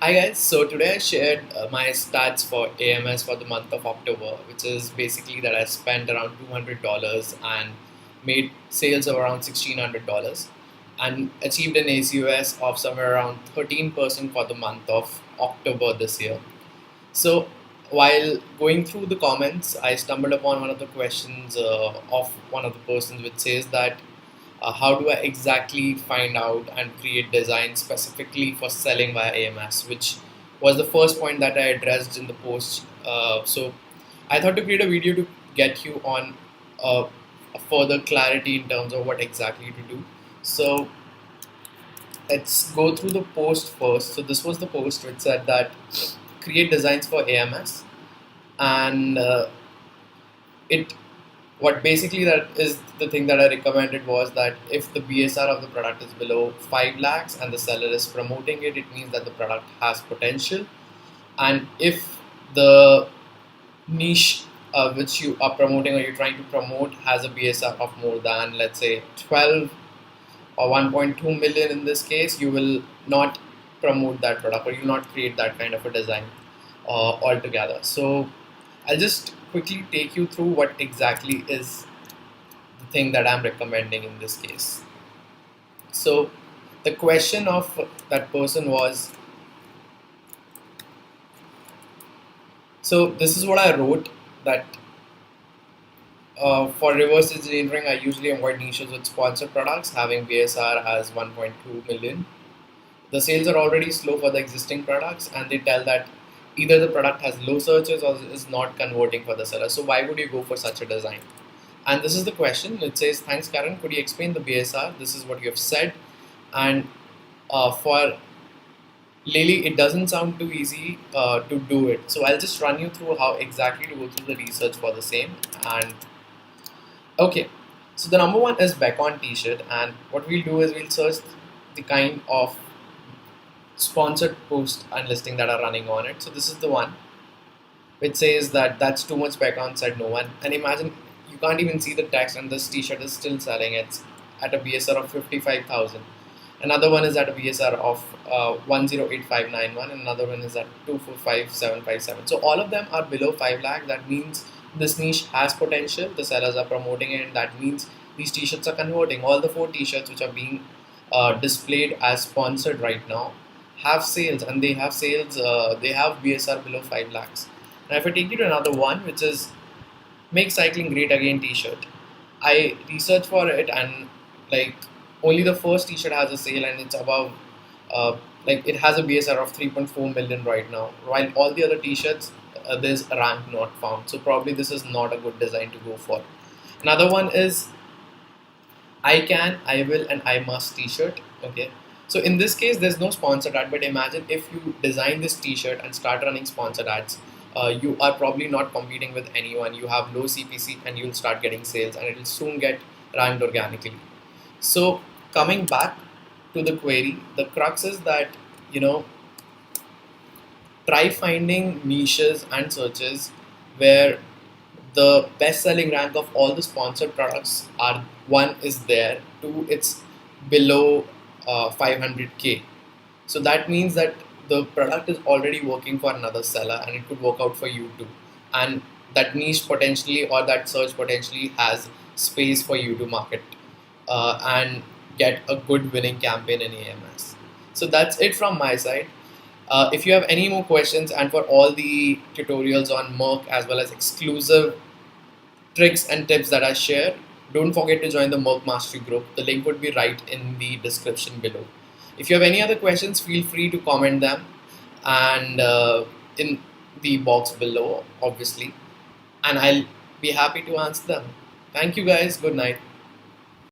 Hi guys, so today I shared my stats for AMS for the month of October, which is basically that I spent around $200 and made sales of around $1,600 and achieved an ACoS of somewhere around 13% for the month of October this year. So while going through the comments, I stumbled upon one of the questions of one of the persons which says that how do I exactly find out and create design specifically for selling via AMS, which was the first point that I addressed in the post. So I thought to create a video to get you on a further clarity in terms of what exactly to do. So let's go through the post first. So this was the post which said that create designs for AMS, and it what basically that is the thing that I recommended was that if the BSR of the product is below 5 lakhs and the seller is promoting it, it means that the product has potential. And if the niche which you are promoting or you're trying to promote has a BSR of more than, let's say, 12 or 1.2 million in this case, you will not promote that product or you will not create that kind of a design altogether. So I'll just quickly take you through what exactly is the thing that I'm recommending in this case. So the question of that person was, so this is what I wrote, that for reverse engineering, I usually avoid niches with sponsored products having BSR as 1.2 million. The sales are already slow for the existing products, and they tell that either the product has low searches or is not converting for the seller. So why would you go for such a design? And this is the question. It says, thanks Karen, could you explain the BSR? This is what you have said. And for Lily, it doesn't sound too easy to do it. So I'll just run you through how exactly to go through the research for the same. And okay, so the number one is back on t-shirt, and what we'll do is we'll search the kind of sponsored post and listing that are running on it. So this is the one which says that that's too much background, said no one. And imagine you can't even see the text, and this t-shirt is still selling. It's at a BSR of 55,000. Another one is at a BSR of 108591, and another one is at 245757. So all of them are below 5 lakh. That means this niche has potential. The sellers are promoting it, and that means these t-shirts are converting. All the four t-shirts which are being displayed as sponsored right now have sales, and they have sales. They have BSR below 5 lakhs. Now, if I take you to another one, which is Make Cycling Great Again t-shirt, I researched for it, and like only the first t-shirt has a sale, and it's above, like it has a BSR of 3.4 million right now, while all the other t-shirts, there's a rank not found. So probably this is not a good design to go for. Another one is I Can, I Will, and I Must t-shirt. Okay. So in this case, there's no sponsored ad, but imagine if you design this t-shirt and start running sponsored ads, you are probably not competing with anyone. You have low CPC and you'll start getting sales, and it will soon get ranked organically. So coming back to the query, the crux is that, you know, try finding niches and searches where the best selling rank of all the sponsored products are, one is there, two it's below 500k. So that means that the product is already working for another seller, and it could work out for you too, and that niche potentially or that search potentially has space for you to market and get a good winning campaign in AMS. So that's it from my side. If you have any more questions, and for all the tutorials on Merck as well as exclusive tricks and tips that I share, don't forget to join the Merck Mastery group. The link would be right in the description below. If you have any other questions, feel free to comment them and in the box below, obviously, and I'll be happy to answer them. Thank you guys. Good night.